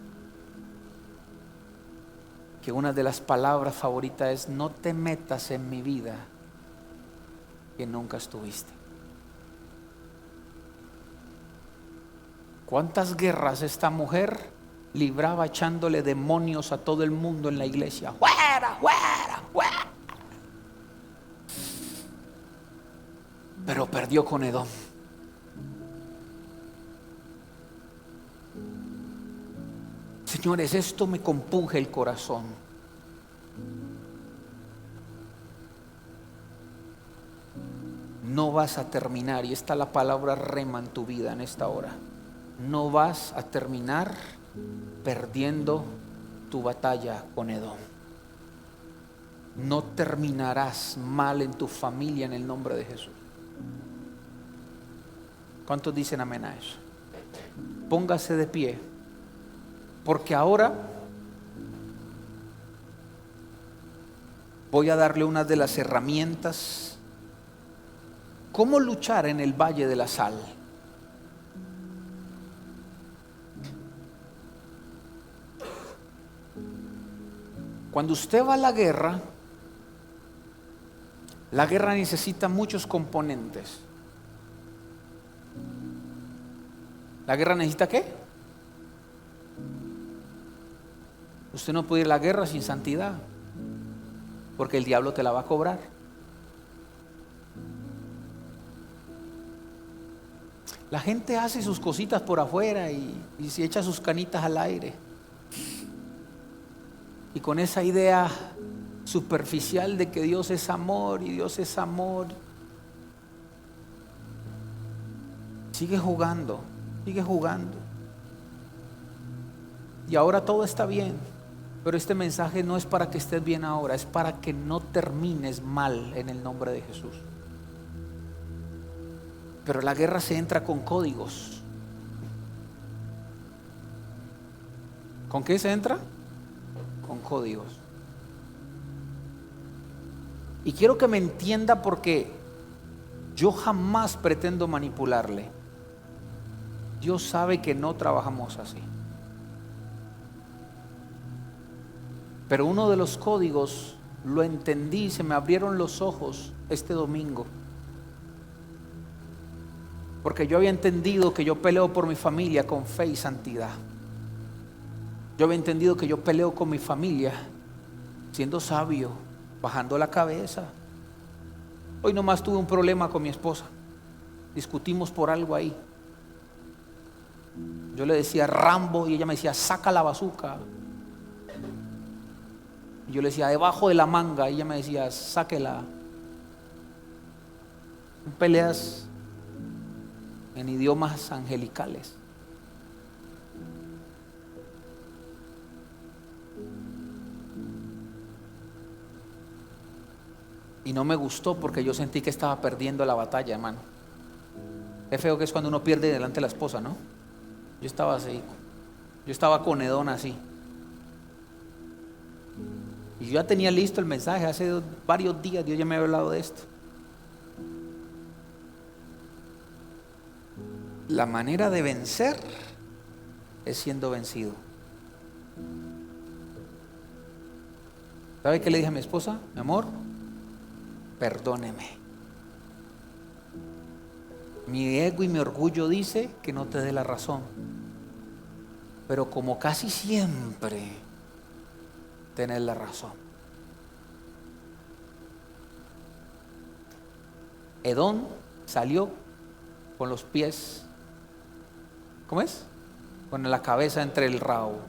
S1: que una de las palabras favoritas es: no te metas en mi vida que nunca estuviste. ¿Cuántas guerras esta mujer libraba echándole demonios a todo el mundo en la iglesia? ¡Fuera, fuera, fuera! Pero perdió con Edom. Señores, esto me compunge el corazón. No vas a terminar, y está la palabra rema en tu vida en esta hora, no vas a terminar perdiendo tu batalla con Edom. no terminarás mal en tu familia en el nombre de Jesús. ¿Cuántos dicen amén a eso? Póngase de pie, porque ahora voy a darle una de las herramientas. ¿Cómo luchar en el Valle de la Sal? Cuando usted va a la guerra necesita muchos componentes. ¿La guerra necesita qué? Usted no puede ir a la guerra sin santidad, porque el diablo te la va a cobrar. La gente hace sus cositas por afuera y se echa sus canitas al aire. Y con esa idea superficial de que Dios es amor y Dios es amor, sigue jugando. Y ahora todo está bien, pero este mensaje no es para que estés bien ahora, es para que no termines mal en el nombre de Jesús. Pero la guerra se entra con códigos. ¿Con qué se entra? Con códigos. Y quiero que me entienda, porque yo jamás pretendo manipularle. Dios sabe que no trabajamos así. Pero uno de los códigos lo entendí, se me abrieron los ojos este domingo. Porque yo había entendido que yo peleo por mi familia con fe y santidad. Yo había entendido que yo peleo con mi familia siendo sabio, bajando la cabeza. Hoy nomás tuve un problema con mi esposa. Discutimos por algo ahí. Yo le decía Rambo y ella me decía saca la bazuca. Y yo le decía debajo de la manga y ella me decía sáquela. Peleas en idiomas angelicales. Y no me gustó porque yo sentí que estaba perdiendo la batalla, hermano. Es feo que es cuando uno pierde delante de la esposa, ¿no? Yo estaba así, yo estaba con Edón así. Y yo ya tenía listo el mensaje, hace varios días Dios ya me había hablado de esto. La manera de vencer es siendo vencido. ¿Sabe qué le dije a mi esposa? Mi amor, perdóneme. Mi ego y mi orgullo dice que no te dé la razón, pero como casi siempre tenés la razón. Edón salió con los pies, ¿cómo es? Con la cabeza entre el rabo.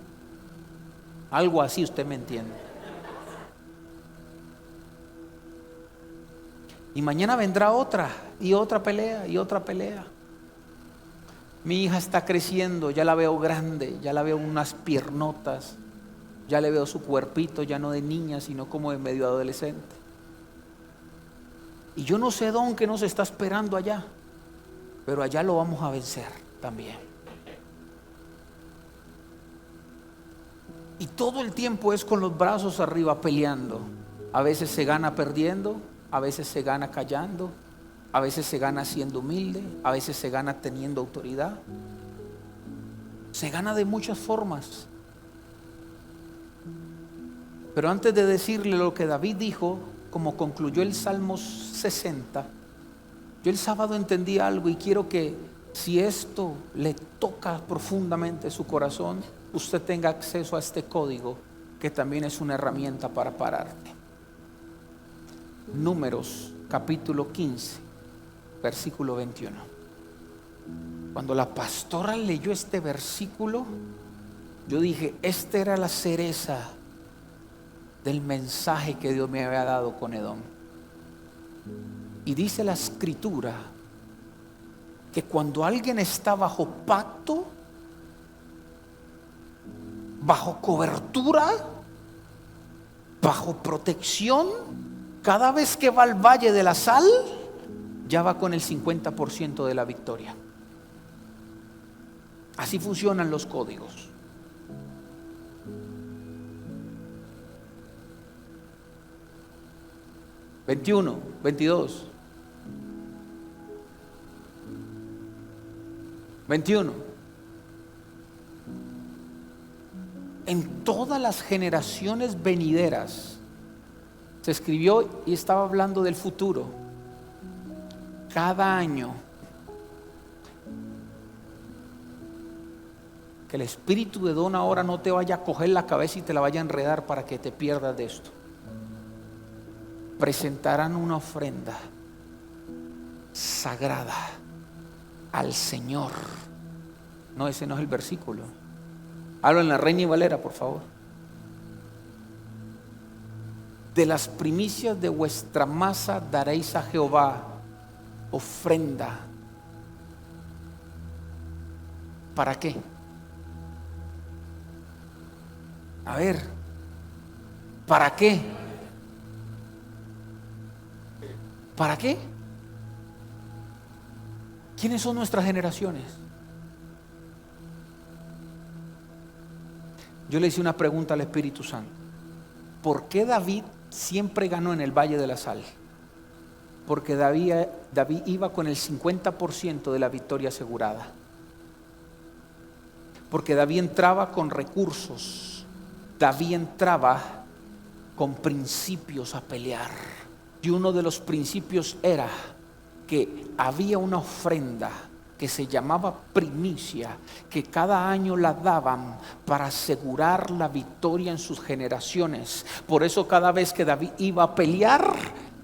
S1: Algo así, usted me entiende. Y mañana vendrá otra, y otra pelea, y otra pelea. Mi hija está creciendo, ya la veo grande, ya la veo unas piernotas, ya le veo su cuerpito, ya no de niña, sino como de medio adolescente. Y yo no sé don que nos está esperando allá, pero allá lo vamos a vencer también. Y todo el tiempo es con los brazos arriba peleando. A veces se gana perdiendo, a veces se gana callando, a veces se gana siendo humilde, a veces se gana teniendo autoridad. Se gana de muchas formas. Pero antes de decirle lo que David dijo, como concluyó el Salmo 60, yo el sábado entendí algo y quiero que si esto le toca profundamente su corazón, usted tenga acceso a este código que también es una herramienta para pararte. Números capítulo 15, versículo 21. Cuando la pastora leyó este versículo, yo dije, esta era la cereza del mensaje que Dios me había dado con Edom. Y dice la escritura que cuando alguien está bajo pacto, bajo cobertura, bajo protección, cada vez que va al Valle de la Sal, ya va con el 50% de la victoria. Así funcionan los códigos. $21, $22, $21. En todas las generaciones venideras se escribió y estaba hablando del futuro. Cada año que el espíritu de don ahora no te vaya a coger la cabeza y te la vaya a enredar para que te pierdas de esto. Presentarán una ofrenda sagrada al Señor. No, ese no es el versículo. Hablo en la Reina y Valera, por favor. De las primicias de vuestra masa daréis a Jehová ofrenda. ¿Para qué? A ver, ¿para qué? ¿Para qué? ¿Quiénes son nuestras generaciones? Yo le hice una pregunta al Espíritu Santo. ¿Por qué David siempre ganó en el Valle de la Sal? Porque David iba con el 50% de la victoria asegurada. Porque David entraba con recursos. David entraba con principios a pelear. Y uno de los principios era que había una ofrenda que se llamaba primicia, que cada año la daban para asegurar la victoria en sus generaciones. Por eso cada vez que David iba a pelear,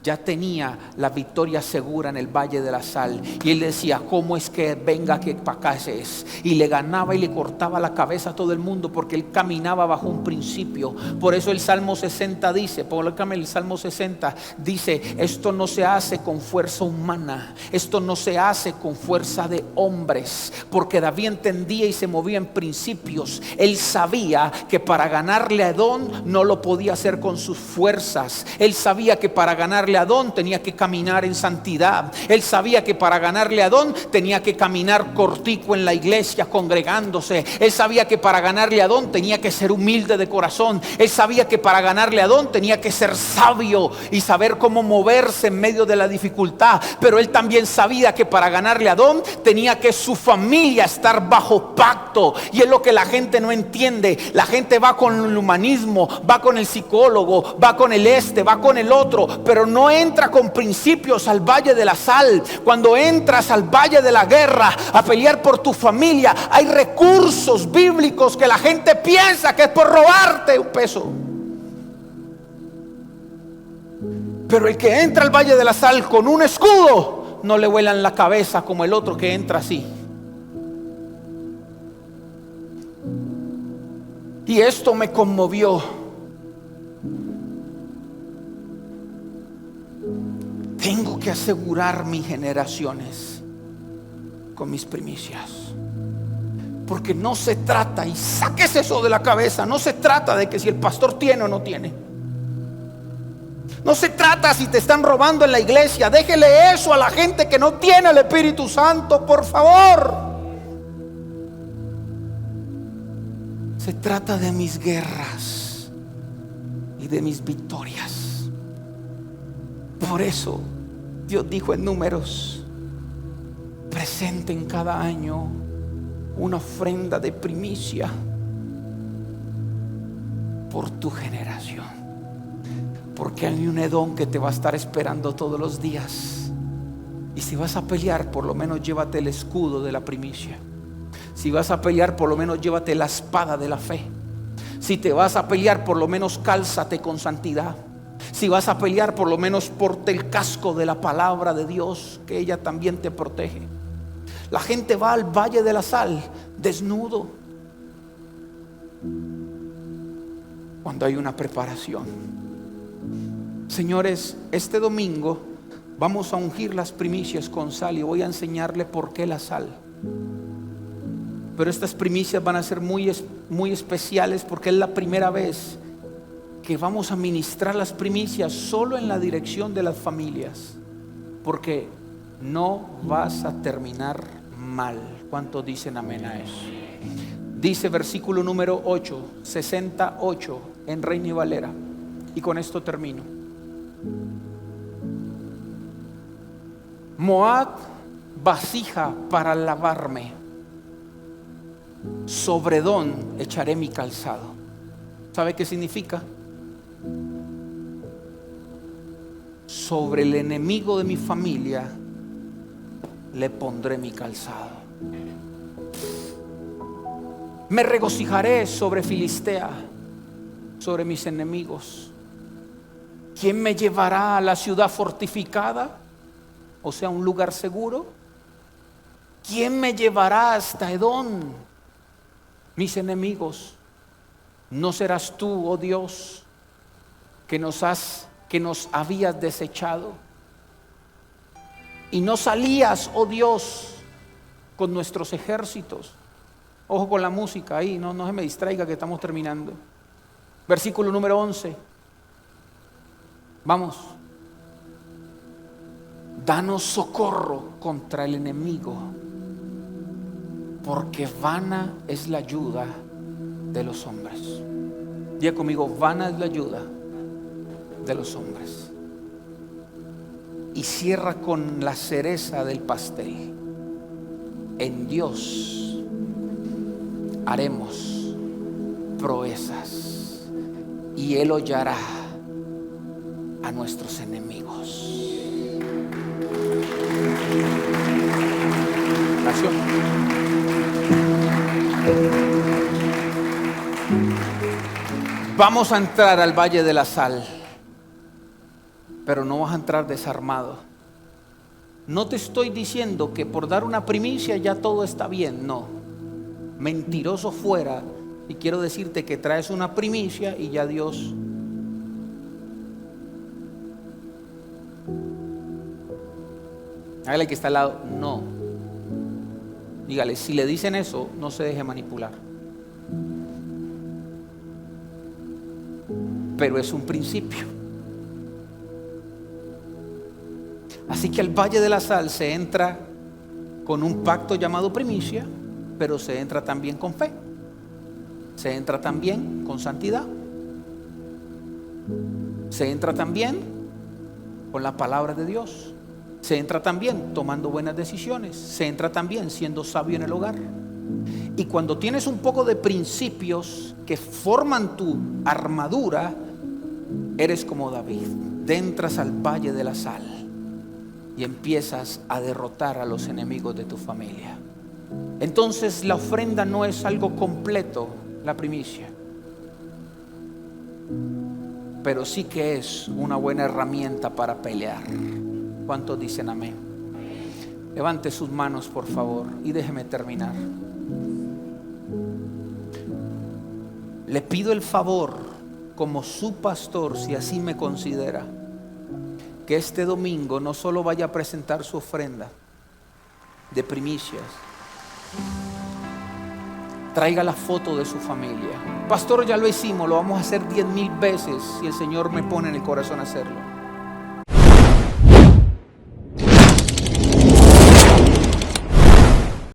S1: ya tenía la victoria segura en el Valle de la Sal. Y él decía, ¿cómo es que venga que para acá es? Y le ganaba y le cortaba la cabeza a todo el mundo, porque él caminaba bajo un principio. Por eso el Salmo 60 dice, póngame el Salmo 60, dice, esto no se hace con fuerza humana, esto no se hace con fuerza de hombres. Porque David entendía y se movía en principios. Él sabía que para ganarle a Edom no lo podía hacer con sus fuerzas. Él sabía que para ganarle a Adón tenía que caminar en santidad. Él sabía que para ganarle a Adón tenía que caminar cortico en la iglesia, congregándose. Él sabía que para ganarle a Adón tenía que ser humilde de corazón. Él sabía que para ganarle a Adón tenía que ser sabio y saber cómo moverse en medio de la dificultad. Pero él también sabía que para ganarle a Adón tenía que su familia estar bajo pacto. Y es lo que la gente no entiende. La gente va con el humanismo, va con el psicólogo, va con el va con el otro, pero no entra con principios al Valle de la Sal. Cuando entras al Valle de la Guerra a pelear por tu familia, hay recursos bíblicos que la gente piensa que es por robarte un peso. Pero el que entra al Valle de la Sal con un escudo, no le vuelan la cabeza como el otro que entra así. Y esto me conmovió. Tengo que asegurar mis generaciones con mis primicias. Porque no se trata, y saques eso de la cabeza, no se trata de que si el pastor tiene o no tiene. No se trata si te están robando en la iglesia. Déjele eso a la gente que no tiene el Espíritu Santo, por favor. Se trata de mis guerras y de mis victorias. Por eso Dios dijo en Números, presenten cada año una ofrenda de primicia por tu generación. Porque hay un Edom que te va a estar esperando todos los días. Y si vas a pelear, por lo menos llévate el escudo de la primicia. Si vas a pelear, por lo menos llévate la espada de la fe. Si te vas a pelear, por lo menos cálzate con santidad. Si vas a pelear, por lo menos porte el casco de la palabra de Dios, que ella también te protege. La gente va al Valle de la Sal desnudo cuando hay una preparación. Señores, este domingo vamos a ungir las primicias con sal y voy a enseñarle por qué la sal. Pero estas primicias van a ser muy especiales porque es la primera vez que vamos a ministrar las primicias solo en la dirección de las familias, porque no vas a terminar mal. ¿Cuántos dicen amén a eso? Dice versículo número 8, 68 en Reina y Valera, y con esto termino. Moab, vasija para lavarme, sobre Edom echaré mi calzado. ¿Sabe qué significa? Sobre el enemigo de mi familia le pondré mi calzado. Me regocijaré sobre Filistea, sobre mis enemigos. ¿Quién me llevará a la ciudad fortificada? O sea, un lugar seguro. ¿Quién me llevará hasta Edom? Mis enemigos. ¿No serás tú, oh Dios, que nos habías desechado? Y no salías, oh Dios, con nuestros ejércitos. Ojo con la música ahí, no se me distraiga que estamos terminando. Versículo número 11. Vamos. Danos socorro contra el enemigo, porque vana es la ayuda de los hombres. Diga conmigo, vana es la ayuda de los hombres. Y cierra con la cereza del pastel. En Dios haremos proezas y Él hollará a nuestros enemigos. Oración. Vamos a entrar al Valle de la Sal, pero no vas a entrar desarmado. No te estoy diciendo que por dar una primicia ya todo está bien, no. Mentiroso fuera, y quiero decirte que traes una primicia y ya Dios. Hágale que está al lado, no. Dígale, si le dicen eso, no se deje manipular. Pero es un principio. Así que al Valle de la Sal se entra con un pacto llamado primicia, pero se entra también con fe. Se entra también con santidad. Se entra también con la palabra de Dios. Se entra también tomando buenas decisiones. Se entra también siendo sabio en el hogar. Y cuando tienes un poco de principios que forman tu armadura, eres como David. Entras al Valle de la Sal y empiezas a derrotar a los enemigos de tu familia. Entonces la ofrenda no es algo completo, la primicia, pero sí que es una buena herramienta para pelear. ¿Cuántos dicen amén? Levante sus manos, por favor, y déjeme terminar. Le pido el favor, como su pastor, si así me considera, que este domingo no solo vaya a presentar su ofrenda de primicias, traiga la foto de su familia. Pastor, ya lo hicimos, lo vamos a hacer 10,000 veces si el Señor me pone en el corazón hacerlo.